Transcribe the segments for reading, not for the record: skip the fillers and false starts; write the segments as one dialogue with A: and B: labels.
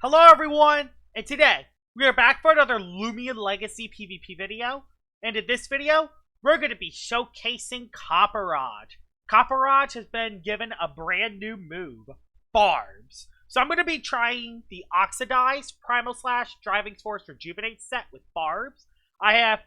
A: Hello everyone, and today we are back for another Loomian Legacy PvP video. And in this video, we're going to be showcasing Copperage. Copperage has been given a brand new move, Barbs. So I'm going to be trying the Oxidized Primal Slash Driving Force Rejuvenate set with Barbs. I have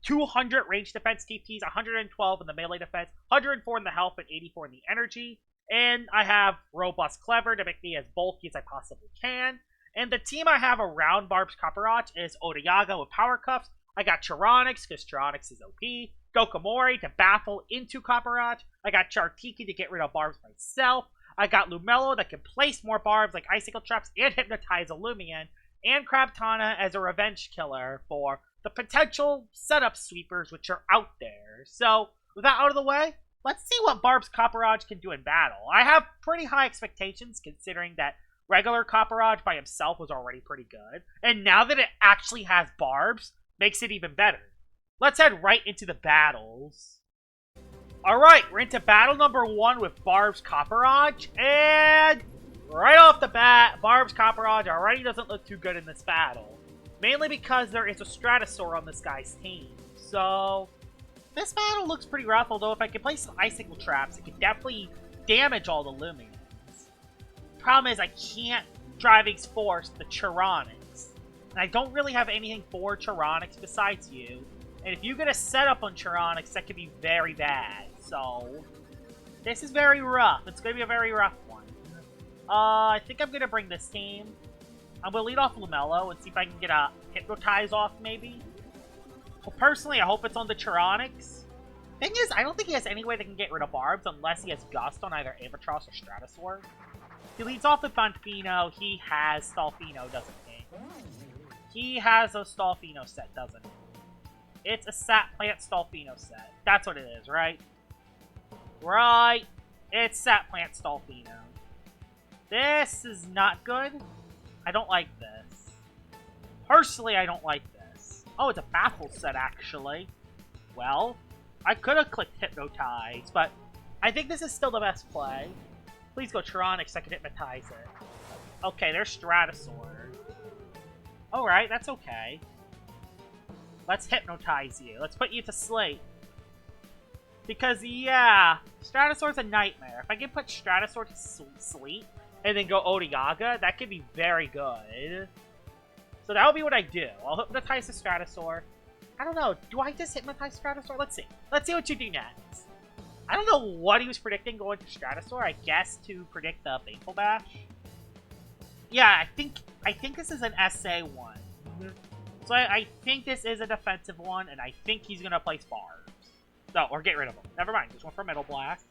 A: 200 range defense TPs, 112 in the melee defense, 104 in the health, and 84 in the energy. And I have Robust Clever to make me as bulky as I possibly can. And the team I have around Barbs Copperage is Odayaga with Power Cuffs. I got Chironix, because Chironix is OP. Gokomori to baffle into Copperage. I got Chartiki to get rid of Barbs myself. I got Lumello that can place more Barbs like Icicle Traps and hypnotize a Loomian. And Crabtana as a revenge killer for the potential setup sweepers which are out there. So, with that out of the way, let's see what Barbs Copperage can do in battle. I have pretty high expectations considering that regular Copperage by himself was already pretty good. And now that it actually has Barbs, makes it even better. Let's head right into the battles. Alright, we're into battle number 1 with Barbs Copperage. And right off the bat, Barbs Copperage already doesn't look too good in this battle. Mainly because there is a Stratosaur on this guy's team. So, this battle looks pretty rough, although if I can place some Icicle Traps, it could definitely damage all the Loomians. Problem is, I can't Driving Force the Chironix. And I don't really have anything for Chironix besides you. And if you get a setup on Chironix, that could be very bad. So, this is very rough. It's going to be a very rough one. I think I'm going to bring this team. I'm going to lead off Lumello and see if I can get a Hypnotize off, maybe. Well, personally, I hope it's on the Chironix. Thing is, I don't think he has any way that can get rid of Barbs unless he has Gust on either Avatros or Stratosaur. He leads off with Bonfino. He has Stalfino, doesn't he? He has a Stalfino set, doesn't he? It's a Sap Plant Stalfino set. That's what it is, right? Right. It's Sap Plant Stalfino. This is not good. I don't like this. Personally, I don't like this. Oh, it's a Baffle set, actually. Well, I could have clicked Hypnotize, but I think this is still the best play. Please go Chironix so I can hypnotize it. Okay, there's Stratosaur. Alright, that's okay. Let's hypnotize you. Let's put you to sleep. Because, yeah, Stratosaur's a nightmare. If I can put Stratosaur to sleep and then go Odayaga, that could be very good. So that'll be what I do. I'll hypnotize the Stratosaur. I don't know. Do I just hypnotize Stratosaur? Let's see. Let's see what you do next. I don't know what he was predicting going to Stratosaur. I guess to predict the Faithful Bash. Yeah, I think this is an SA one. So I think this is a defensive one, and I think he's gonna place Barbs. No, or get rid of them. Never mind. Just one for Metal Blast,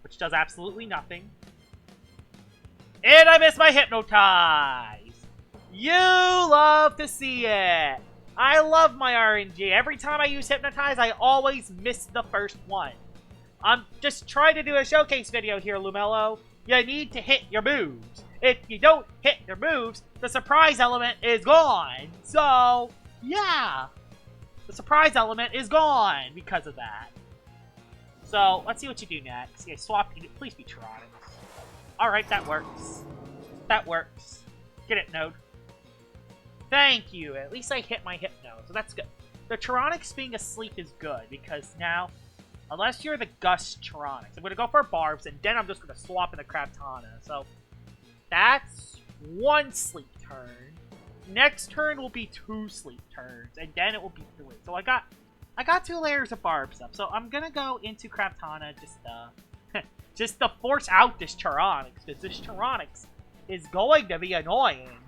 A: which does absolutely nothing. And I missed my Hypnotize. You love to see it. I love my RNG. Every time I use Hypnotize, I always miss the first one. I'm just trying to do a showcase video here, Lumello. You need to hit your moves. If you don't hit your moves, the surprise element is gone. So, yeah. The surprise element is gone because of that. So, let's see what you do next. Yeah, swap. Please be Chironix. Alright, that works. That works. Get it, Node. Thank you. At least I hit my Hypno, so that's good. The Chironix being asleep is good because now, unless you're the Gust Chironix, I'm going to go for Barbs, and then I'm just going to swap in the Crabtana. So, that's one sleep turn. Next turn will be 2 sleep turns, and then it will be 3. So I got 2 layers of Barbs up. So I'm going to go into Crabtana just to force out this Chironix, because this Chironix is going to be annoying.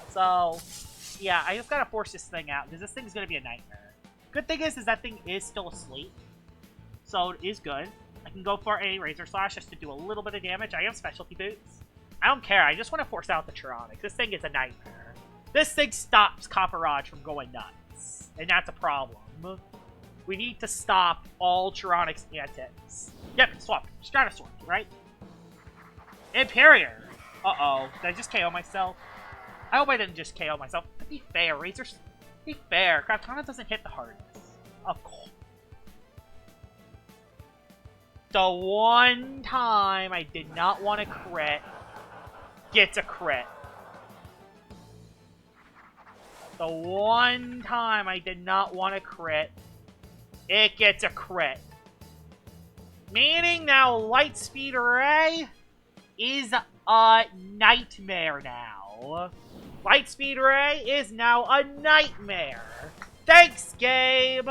A: So, yeah, I just got to force this thing out, because this thing's going to be a nightmare. Good thing is that thing is still asleep. So it is good. I can go for a Razor Slash just to do a little bit of damage. I have Specialty Boots. I don't care. I just want to force out the Chironix. This thing is a nightmare. This thing stops Copperage from going nuts. And that's a problem. We need to stop all Chironix antics. Yep, swap. Stratosaur, right? Imperior. Uh-oh. Did I just KO myself? I hope I didn't just KO myself. To be fair, be fair. Crabtana doesn't hit the hardest. Of course. The one time I did not want to crit gets a crit. The one time I did not want to crit, it gets a crit. Meaning now Light Speed Ray is a nightmare now. Light Speed Ray is now a nightmare. Thanks, Gabe.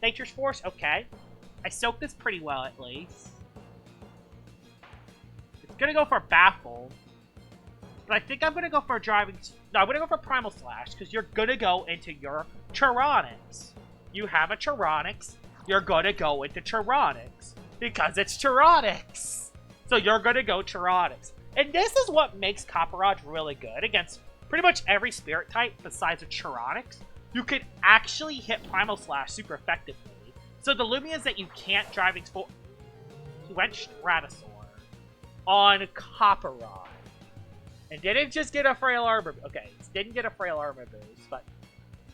A: Nature's Force, okay. I soaked this pretty well, at least. It's gonna go for Baffle. But I think I'm gonna go for Driving... No, I'm gonna go for Primal Slash, because you're gonna go into your Tyranics. You have a Tyranics, you're gonna go into Tyranics. Because it's Tyranics. So you're gonna go Tyranics. And this is what makes Copperage really good against pretty much every Spirit type besides a Tyranics. You can actually hit Primal Slash super effectively. So the Loomians that you can't Driving Force... He went Stratosaur on Copperage. And didn't just get a Frail Armor... Okay, didn't get a Frail Armor boost, but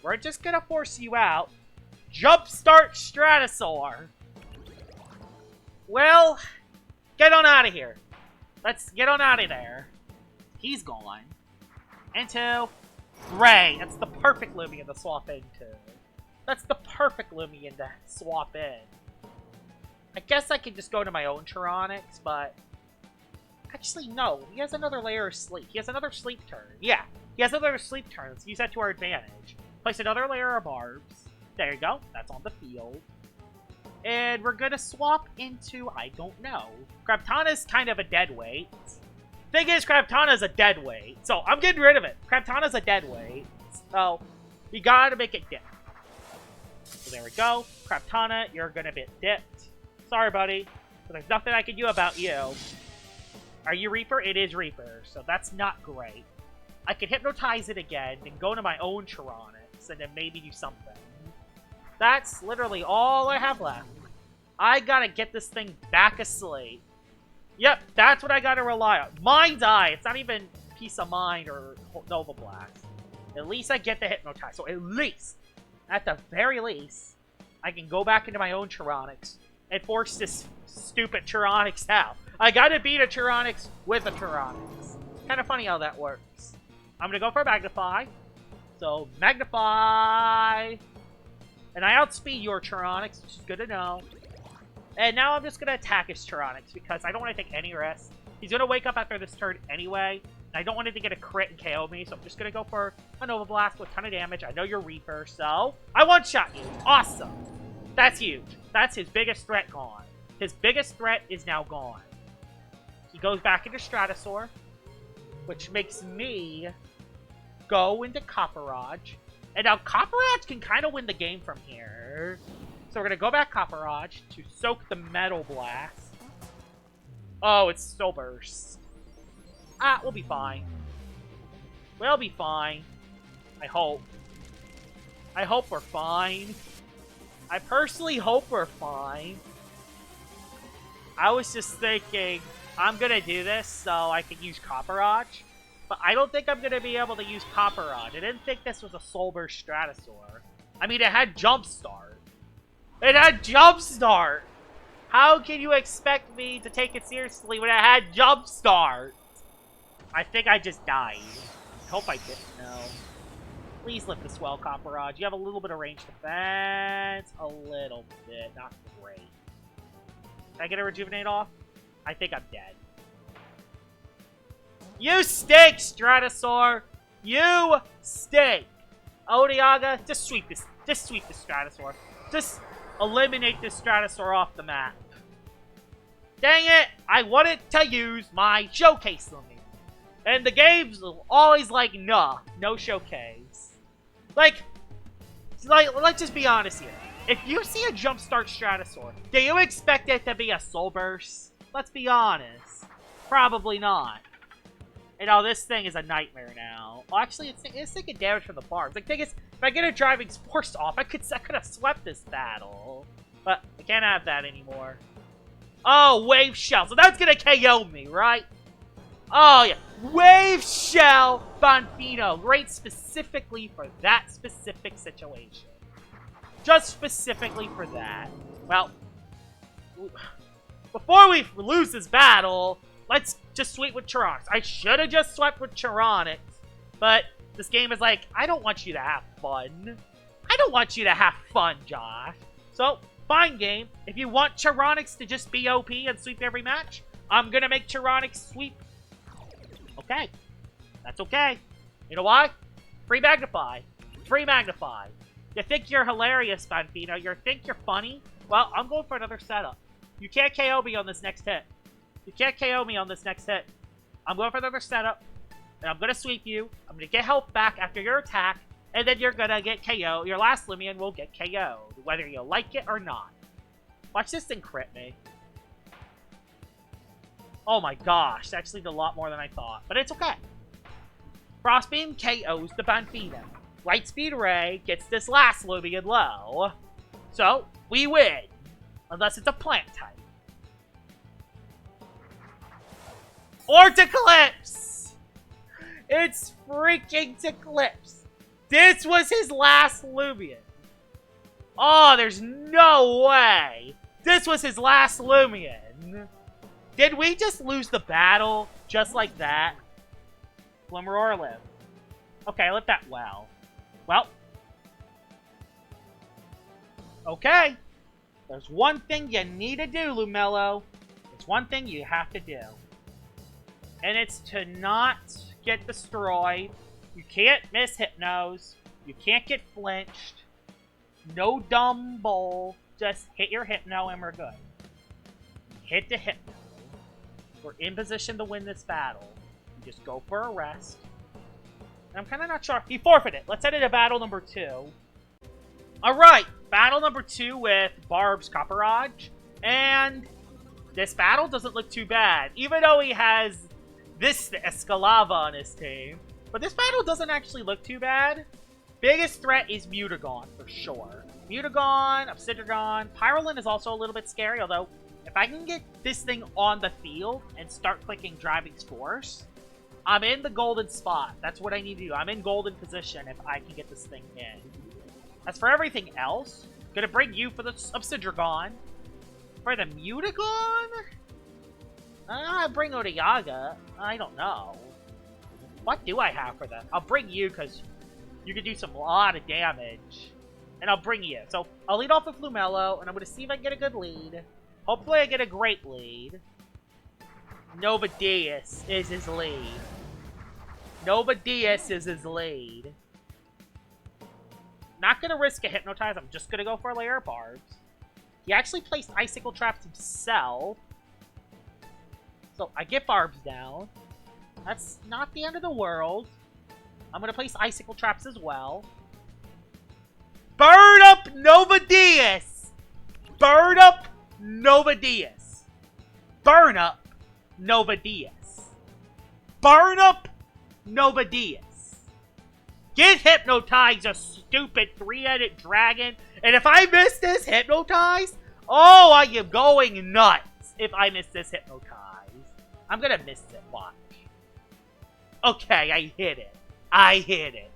A: we're just gonna force you out. Jumpstart Stratosaur! Well, get on out of here. Let's get on out of there. He's gone. Into Gray. That's the perfect Loomian to swap into. That's the perfect Loomian to swap in. I guess I could just go to my own Tyranics, but... Actually, no. He has another layer of sleep. He has another sleep turn. Yeah, he has another sleep turn. Let's use that to our advantage. Place another layer of Barbs. There you go. That's on the field. And we're gonna swap into, I don't know. Crabtana's kind of a dead weight. Thing is, Crabtana's a dead weight. So I'm getting rid of it. Crabtana's a dead weight. So you gotta make it dip. So there we go. Crabtana, you're gonna be dipped. Sorry, buddy. But there's nothing I can do about you. Are you Reaper? It is Reaper. So that's not great. I can hypnotize it again and go to my own Tyranics and then maybe do something. That's literally all I have left. I gotta get this thing back asleep. Yep, that's what I gotta rely on. Mind's Eye. It's not even Peace of Mind or Nova Blast. At least I get the Hypnotize. So at least, at the very least, I can go back into my own Tyranics and force this stupid Tyranics out. I gotta beat a Tyranics with a Tyranics. Kind of funny how that works. I'm gonna go for Magnify. So, Magnify... And I outspeed your Tyranics, which is good to know. And now I'm just going to attack his Tyranics because I don't want to take any rest. He's going to wake up after this turn anyway. And I don't want him to get a crit and KO me, so I'm just going to go for a Nova Blast with a ton of damage. I know you're Reaper, so I one-shot you. Awesome. That's huge. That's his biggest threat gone. His biggest threat is now gone. He goes back into Stratosaur, which makes me go into Copperage. And now Copperage can kind of win the game from here. So we're going to go back Copperage to soak the Metal Blast. Oh, it's Soul Burst. Ah, we'll be fine. We'll be fine. I hope. I hope we're fine. I personally hope we're fine. I was just thinking, I'm going to do this so I can use Copperage. But I don't think I'm going to be able to use Copperage. I didn't think this was a Soul Burst Stratosaur. I mean, it had Jumpstart. It had Jumpstart! How can you expect me to take it seriously when it had Jumpstart? I think I just died. I hope I didn't know. Please lift the Swell, Copperage. You have a little bit of range defense. A little bit. Not great. Can I get a Rejuvenate off? I think I'm dead. You stink, Stratosaur! You stink! Odiaga, just sweep this Stratosaur. Just eliminate this Stratosaur off the map. Dang it! I wanted to use my Showcase Loomian. And the game's always like, nah, no Showcase. Like, let's just be honest here. If you see a Jumpstart Stratosaur, do you expect it to be a Soul Burst? Let's be honest. Probably not. And oh, this thing is a nightmare now. Well, actually, it's taking damage from the Barbs. Like, thing is, if I get a Driving Force off, I could have swept this battle. But I can't have that anymore. Oh, Wave Shell. So that's gonna KO me, right? Oh, yeah. Wave Shell Bonfino. Great specifically for that specific situation. Just specifically for that. Well, before we lose this battle, let's just sweep with Tyranics. I should have just swept with Tyranics, but This game is like, I don't want you to have fun. I don't want you to have fun, Josh. So, fine game. If you want Charonix to just be OP and sweep every match, I'm gonna make Charonix sweep. Okay. That's okay. You know why? Free Magnify. Free Magnify. You think you're hilarious, Banfino. You think you're funny? Well, I'm going for another setup. You can't KO me on this next hit. You can't KO me on this next hit. I'm going for another setup. And I'm going to sweep you. I'm going to get health back after your attack. And then you're going to get KO. Your last Loomian will get KO'd, whether you like it or not. Watch this thing crit me. Oh my gosh. That actually did a lot more than I thought. But it's okay. Frostbeam KOs the Banfino. Lightspeed Ray gets this last Loomian low. So, we win. Unless it's a plant type. Or Eclipse! It's freaking Eclipse. This was his last Loomian. Oh, there's no way. This was his last Loomian. Did we just lose the battle just like that? Glimmer or live. Okay, I let that well. Well. Okay. There's one thing you need to do, Lumello. There's one thing you have to do. And it's to not get destroyed. You can't miss Hypnos. You can't get flinched. No dumb bull. Just hit your Hypno and we're good. Hit the Hypno. We're in position to win this battle. You just go for a rest. And I'm kind of not sure. He forfeited. Let's head into battle number 2. Alright, battle number 2 with Barbs Copperage. And this battle doesn't look too bad. Even though he has this Escalava on his team. But this battle doesn't actually look too bad. Biggest threat is Mutagon, for sure. Mutagon, Obsidian, Pyrolin is also a little bit scary, although if I can get this thing on the field and start clicking Driving's Force, I'm in the golden spot. That's what I need to do. I'm in golden position if I can get this thing in. As for everything else, gonna bring you for the Obsidian. For the Mutagon? Bring Odayaga. I don't know. What do I have for them? I'll bring you because you can do some lot of damage. And I'll bring you. So I'll lead off with Lumello, and I'm going to see if I can get a good lead. Hopefully I get a great lead. Novadius is his lead. Novadius is his lead. Not going to risk a Hypnotize. I'm just going to go for a layer of Barbs. He actually placed Icicle Traps himself. So I get Barbs down. That's not the end of the world. I'm going to place Icicle Traps as well. Burn up Novadius! Burn up Novadius! Burn up Novadius! Burn up Novadius! Get Hypnotized, you stupid 3-headed dragon! And if I miss this Hypnotize, oh, I am going nuts if I miss this Hypnotize. I'm gonna miss it, watch. Okay, I hit it. I hit it.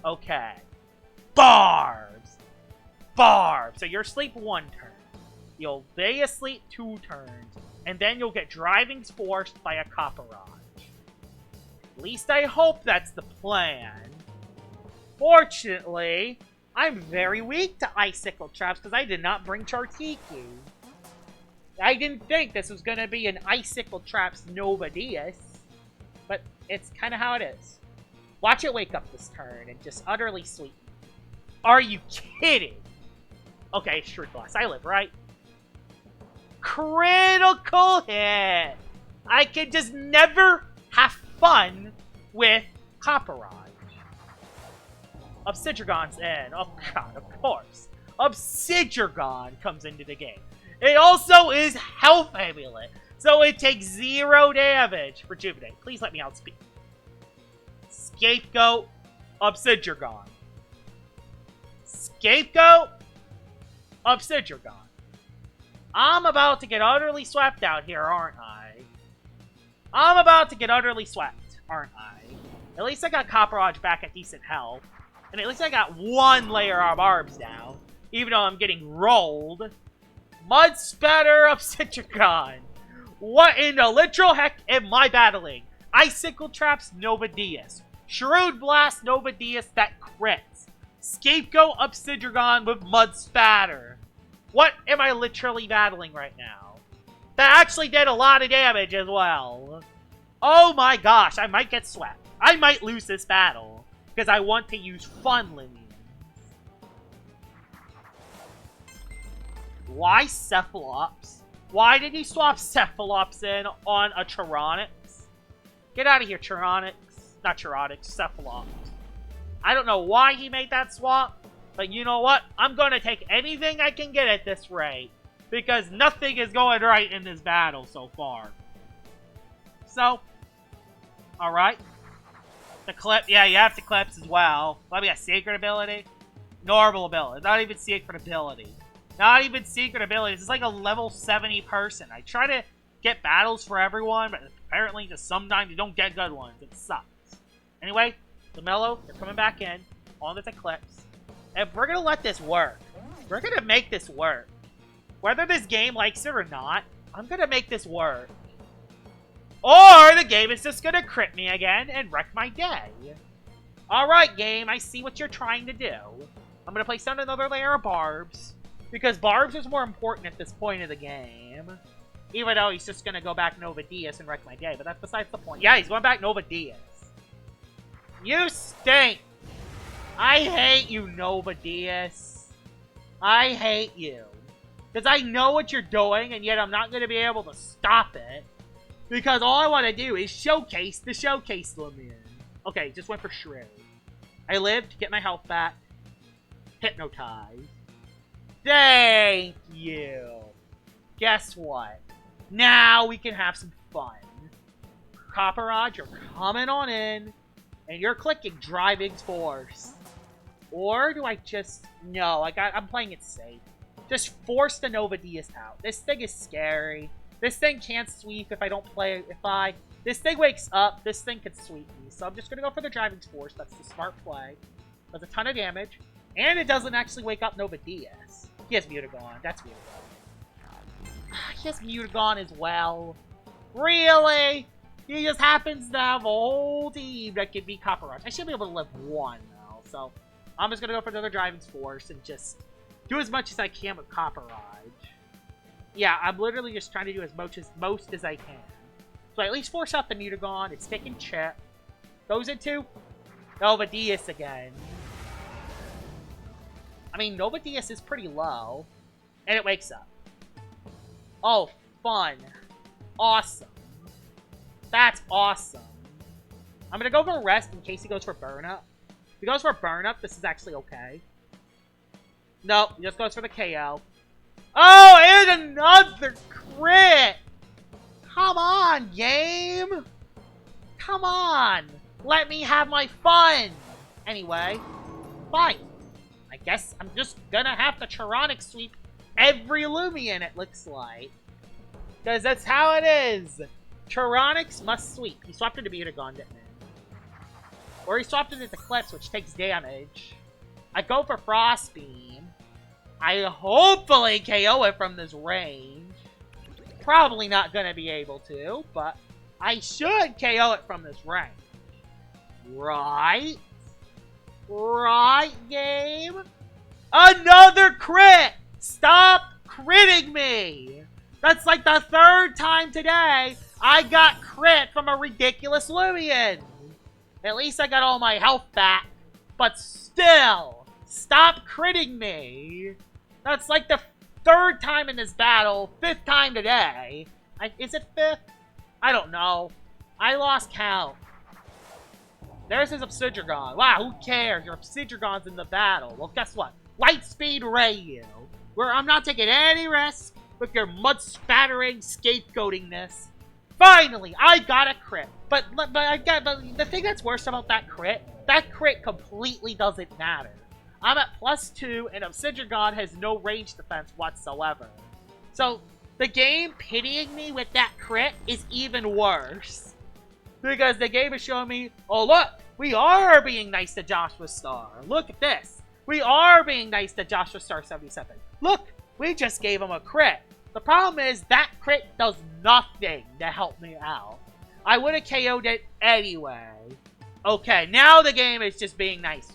A: Okay. Barbs! Barbs! So you're asleep 1 turn. You'll be asleep 2 turns. And then you'll get Driving's Forced by a Copperage. At least I hope that's the plan. Fortunately, I'm very weak to Icicle Traps because I did not bring Chartiku. I didn't think this was going to be an Icicle Traps Novadius. But it's kind of how it is. Watch it wake up this turn and just utterly sweep. Are you kidding? Okay, Shrewd Glass. I live, right? Critical hit! I can just never have fun with Copperage. Obsidian's in. Oh god, of course. Obsidian comes into the game. It also is Health Amulet, so it takes 0 damage. Rejuvenate. Please let me outspeed. Scapegoat. Obsidian. Scapegoat. Obsidian. I'm about to get utterly swept out here, aren't I? I'm about to get utterly swept, aren't I? At least I got Copperage back at decent health. And at least I got 1 layer of Barbs down. Even though I'm getting rolled. Mud Spatter Obsidian. What in the literal heck am I battling? Icicle Traps Novadius. Shrewd Blast Nova Diaz that crits. Scapegoat Obsidian with Mud Spatter. What am I literally battling right now? That actually did a lot of damage as well. Oh my gosh, I might get swept. I might lose this battle. Because I want to use Fun Loomian. Why Cephalops? Why did he swap Cephalops in on a Tyrannox? Get out of here, Tyrannox. Not Tyrannox, Cephalops. I don't know why he made that swap, but you know what? I'm going to take anything I can get at this rate, because nothing is going right in this battle so far. So, alright. The clip, yeah, you have to clips as well. Let me a secret ability. Normal ability, not even secret ability. Not even secret abilities. It's like a level 70 person. I try to get battles for everyone, but apparently just sometimes you don't get good ones. It sucks. Anyway, LaMelo, they're coming back in. On with Eclipse. And we're going to let this work. We're going to make this work. Whether this game likes it or not, I'm going to make this work. Or the game is just going to crit me again and wreck my day. Alright, game. I see what you're trying to do. I'm going to place down another layer of Barbs. Because Barbs is more important at this point of the game. Even though he's just going to go back Nova Diaz and wreck my day. But that's besides the point. Yeah, he's going back Nova Diaz. You stink! I hate you, Nova Diaz. I hate you. Because I know what you're doing, and yet I'm not going to be able to stop it. Because all I want to do is showcase the Showcase Loomian. Okay, just went for Shrew. I lived to get my health back. Hypnotize. Thank you. Guess what? Now we can have some fun. Copperage, you're coming on in. And you're clicking Driving Force. Or do I just... No, I'm playing it safe. Just force the Nova Diaz out. This thing is scary. This thing can't sweep if I don't play... This thing wakes up, this thing can sweep me. So I'm just going to go for the Driving Force. That's the smart play. Does a ton of damage. And it doesn't actually wake up Nova Diaz. He has Mutagon. That's Mutagon. He has Mutagon as well. Really? He just happens to have a whole team that can beat Copperage. I should be able to live one, though. So, I'm just going to go for another Driving Force and just do as much as I can with Copperage. Yeah, I'm literally just trying to do as most as I can. So, I at least force out the Mutagon. It's taking Chip. Goes into Nova Diaz again. I mean, Nova Diaz is pretty low. And it wakes up. Oh, fun. Awesome. That's awesome. I'm going to go for Rest in case he goes for Burn Up. If he goes for Burn Up, this is actually okay. Nope, he just goes for the KO. Oh, and another crit! Come on, game! Come on! Let me have my fun! Anyway, fine. I guess I'm just gonna have to Tyrannox sweep every Loomian, it looks like. Because that's how it is. Tyrannox must sweep. He swapped into Mutagon, didn't he? Or he swapped it into Eclipse, which takes damage. I go for Frost Beam. I hopefully KO it from this range. Probably not going to be able to, but I should KO it from this range. Right? Right, game? Another crit! Stop critting me! That's like the third time today I got crit from a ridiculous Loomian. At least I got all my health back. But still, stop critting me. That's like the third time in this battle, fifth time today. Is it fifth? I don't know. I lost count. There's his Obsidian. Wow, who cares? Your Obsidian's in the battle. Well, guess what? Lightspeed Ray you. Where I'm not taking any risk with your mud spattering scapegoatingness. Finally, I got a crit. But the thing that's worse about that crit completely doesn't matter. I'm at +2, and Obsidian God has no range defense whatsoever. So, the game pitying me with that crit is even worse. Because the game is showing me, oh look, we are being nice to Joshua Star. Look at this. We are being nice to Joshua Star 77. Look, we just gave him a crit. The problem is, that crit does nothing to help me out. I would have KO'd it anyway. Okay, now the game is just being nice.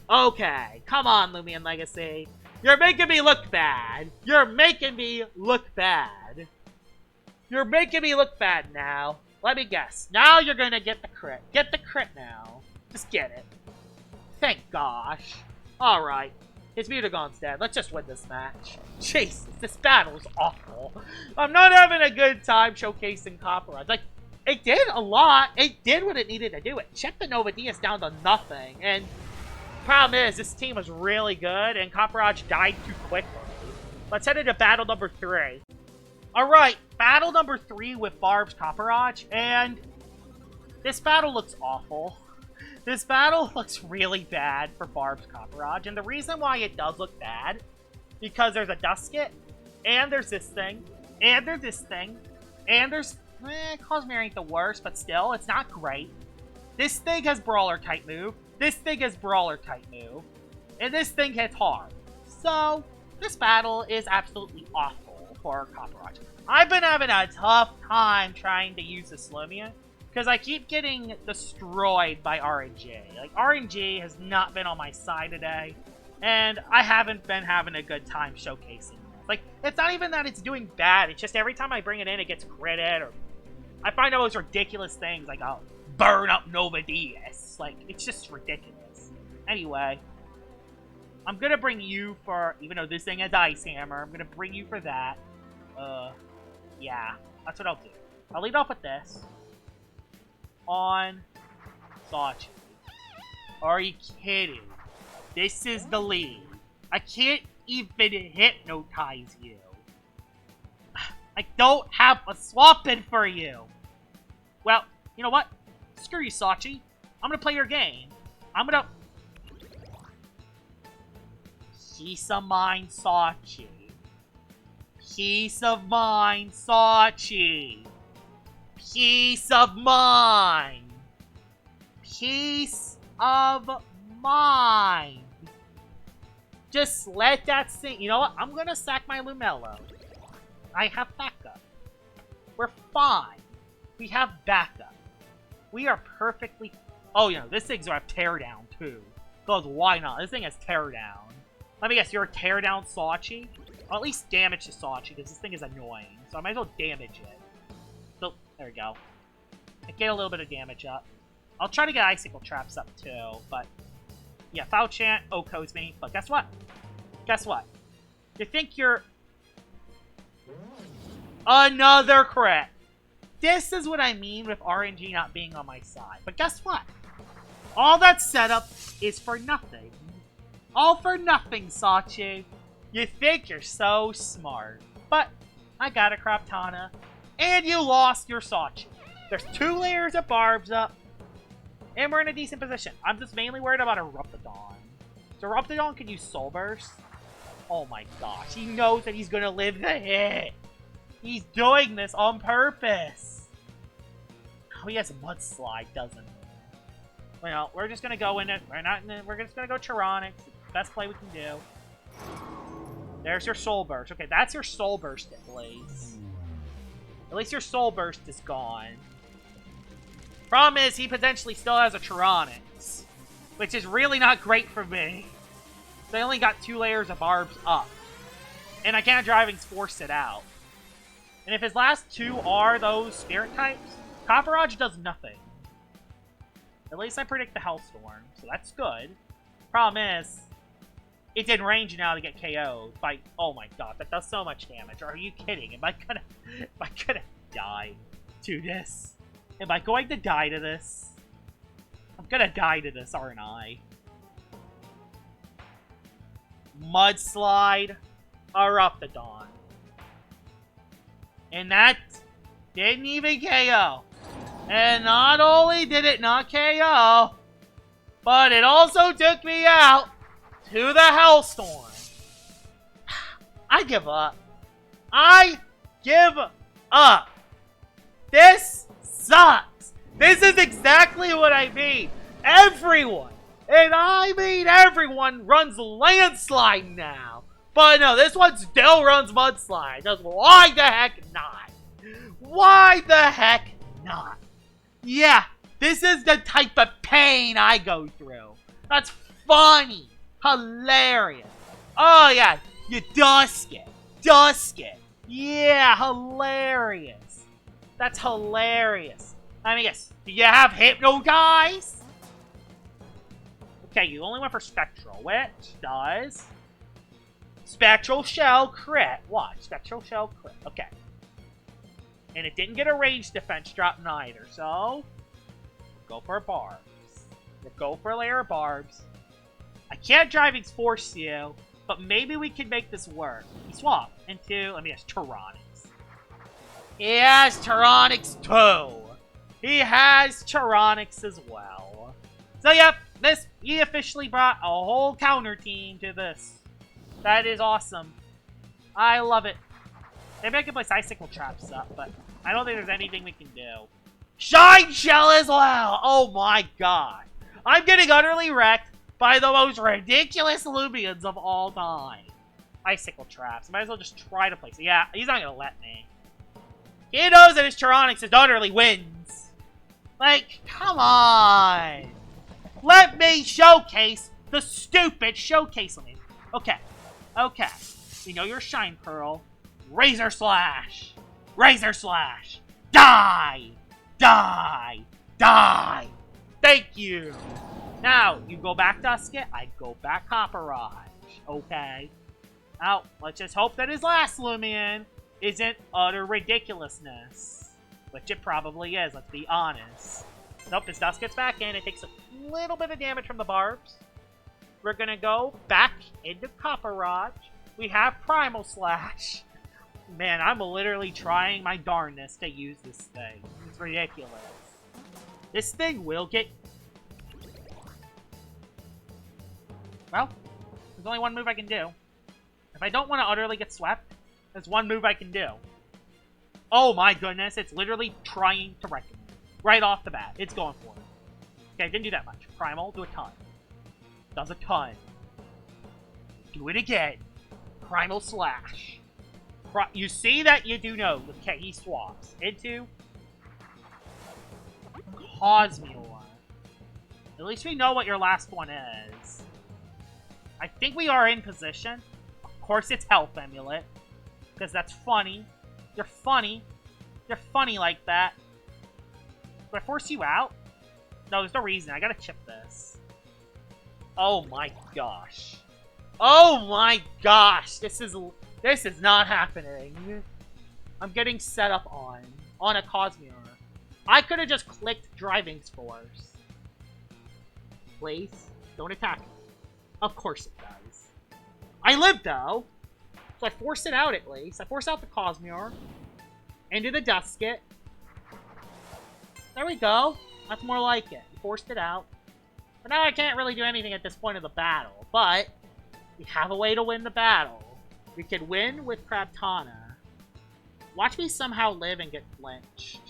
A: Okay, come on, Loomian Legacy. You're making me look bad. You're making me look bad. You're making me look bad now. Let me guess. Now you're gonna get the crit. Get the crit now. Just get it. Thank gosh. Alright. His Mutagon's dead. Let's just win this match. Jesus, this battle is awful. I'm not having a good time showcasing Copperage. Like, it did a lot. It did what it needed to do. It checked the Nova Diaz down to nothing. And problem is, this team was really good, and Copperage died too quickly. Let's head into battle number 3. Alright, battle number 3 with Barbs Copperage, and this battle looks awful. This battle looks really bad for Barbs Copperage, and the reason why it does look bad, because there's a Dusket, and there's this thing, and there's this thing, and there's... Cosmere ain't the worst, but still, it's not great. This thing has Brawler-type move, this thing has Brawler-type move, and this thing hits hard. So, this battle is absolutely awful for Copperage. I've been having a tough time trying to use this Loomian, because I keep getting destroyed by RNG. Like, RNG has not been on my side today, and I haven't been having a good time showcasing this. Like, it's not even that it's doing bad, it's just every time I bring it in, it gets critted, or I find the most ridiculous things, like, oh, burn up Nova Diaz. Like, it's just ridiculous. Anyway, I'm gonna bring you for, even though this thing has Ice Hammer, I'm gonna bring you for that. Yeah, that's what I'll do. I'll lead off with this. On Sachi. Are you kidding? This is the lead. I can't even hypnotize you. I don't have a swap in for you. Well, you know what? Screw you, Sachi. I'm gonna play your game. I'm gonna... Peace of mind, Sachi. Peace of mind, Sachi. Peace of mind. Peace of mind. Just let that sink. You know what? I'm gonna sack my Lumello. I have backup. We're fine. We have backup. We are perfectly... Oh, you know, this thing's gonna have teardown, too. Because why not? This thing has teardown. Let me guess, you're a teardown Sachi? Well, at least damage to Sachi, because this thing is annoying. So I might as well damage it. So, there we go. I get a little bit of damage up. I'll try to get Icicle Traps up, too. But, yeah, Foul Chant Okos me. But guess what? Guess what? You think you're... Another crit! This is what I mean with RNG not being on my side. But guess what? All that setup is for nothing. All for nothing, Sachi. You think you're so smart. But I got a Craptana. And you lost your Sachi. There's 2 layers of Barbs up. And we're in a decent position. I'm just mainly worried about Eruptodon. So Eruptodon can use Soul Burst. Oh my gosh. He knows that he's going to live the hit. He's doing this on purpose. Oh, he has a Mudslide, doesn't he? Well, we're just gonna go in it. We're just gonna go Tyrannics. Best play we can do. There's your Soul Burst. Okay, that's your Soul Burst at least. At least your Soul Burst is gone. Problem is, he potentially still has a Tyrannics, which is really not great for me. So I only got 2 layers of Barbs up. And I can't Driving Force it out. And if his last 2 are those Spirit types, Copperage does nothing. At least I predict the Hellstorm, so that's good. Problem is, it's in range now to get KO'd by... Oh my god, that does so much damage. Are you kidding? Am I gonna die to this? Am I going to die to this? I'm gonna die to this, aren't I? Mudslide, Eruptodon. And that didn't even KO. And not only did it not KO, but it also took me out to the Hellstorm. I give up. I give up. This sucks. This is exactly what I mean. Everyone, and I mean everyone, runs Landslide now. But no, this one still runs Mudslide. Just why the heck not? Why the heck not? Yeah, This is the type of pain I go through. That's funny. Hilarious. Oh, yeah. You dusk it. Dusk it. Yeah, hilarious. That's hilarious. Let me guess. Do you have Hypnotize? Okay, you only went for Spectral, which does Spectral Shell crit. Watch, Spectral Shell crit. Okay. And it didn't get a range defense drop neither, so go for Barbs. Go for a layer of Barbs. I can't Driving Force you, but maybe we can make this work. He swapped into, let me guess, Tyranics. He has Tyranics too. He has Tyranics as well. So yep, he officially brought a whole counter team to this. That is awesome. I love it. Maybe I can place Icicle Traps up, but I don't think there's anything we can do. Shine Shell as well! Oh my god. I'm getting utterly wrecked by the most ridiculous Loomians of all time. Icicle Traps. Might as well just try to place it. Yeah, he's not gonna let me. He knows that his Tyranics is utterly wins. Like, come on. Let me showcase the stupid showcase Loomian. Okay. Okay. You know your Shine Pearl. Razor Slash. Razor Slash. Die. Die. Die. Thank you. Now, you go back Dusket, I go back Copperage. Okay. Now, let's just hope that his last Loomian isn't utter ridiculousness. Which it probably is, let's be honest. Nope, his Dusket's back in. It takes a little bit of damage from the Barbs. We're gonna go back into Copperage. We have Primal Slash. Man, I'm literally trying my darndest to use this thing. It's ridiculous. This thing will get... Well, there's only one move I can do. If I don't want to utterly get swept, there's one move I can do. Oh my goodness, it's literally trying to wreck me. Right off the bat, it's going for it. Okay, didn't do that much. Primal, do a ton. Does a ton. Do it again. Primal Slash. You see that you do know. Okay, he swaps into Cosmere. At least we know what your last one is. I think we are in position. Of course it's Health Amulet. Because that's funny. You're funny. You're funny like that. Do I force you out? No, there's no reason. I gotta chip this. Oh my gosh. Oh my gosh. This is not happening. I'm getting set up on a Cosmere. I could have just clicked Driving Force. Please, don't attack me. Of course it does. I live though, so I force it out at least. I force out the Cosmere into the Dusket. There we go. That's more like it. Forced it out. But now I can't really do anything at this point of the battle. But we have a way to win the battle. We can win with Crabtana. Watch me somehow live and get flinched.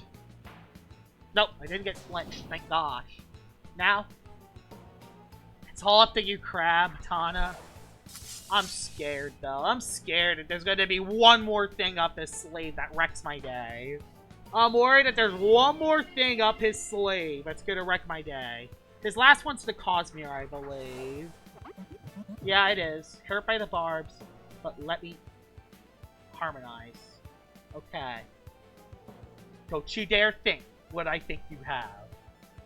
A: Nope, I didn't get flinched. Thank gosh. Now, it's all up to you, Crabtana. I'm scared, though. I'm scared that there's going to be one more thing up his sleeve that wrecks my day. I'm worried that there's one more thing up his sleeve that's going to wreck my day. His last one's the Cosmere, I believe. Yeah, it is. Hurt by the Barbs, but let me harmonize. Okay. Don't you dare think what I think you have.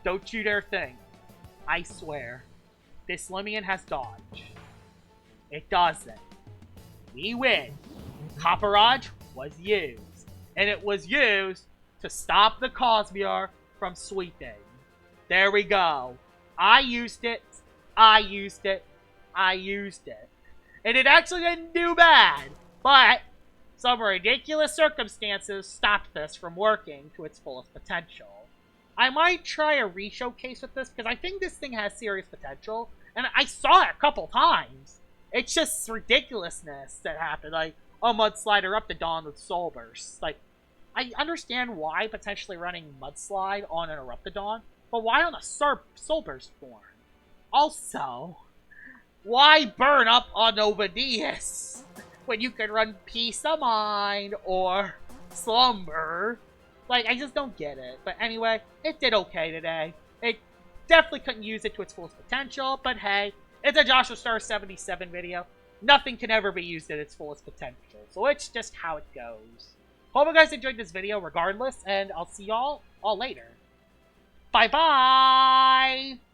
A: Don't you dare think. I swear. This Loomian has dodge. It doesn't. We win. Copperage was used. And it was used to stop the Cosmere from sweeping. There we go. I used it. I used it. I used it. And it actually didn't do bad. But some ridiculous circumstances stopped this from working to its fullest potential. I might try a re-showcase with this because I think this thing has serious potential. And I saw it a couple times. It's just ridiculousness that happened. Like, a Mudslide Eruptodon with Soul Burst. Like, I understand why potentially running Mudslide on an Eruptodon, but why on a Soul Burst form? Also, why burn up on Ovadius when you can run Peace of Mind or Slumber Like, I just don't get it. But anyway, it did okay today. It definitely couldn't use it to its fullest potential, but hey, it's a Joshua Star 77 video. Nothing can ever be used at its fullest potential, so it's just how it goes. Hope you guys enjoyed this video regardless, and I'll see y'all all later. Bye-bye!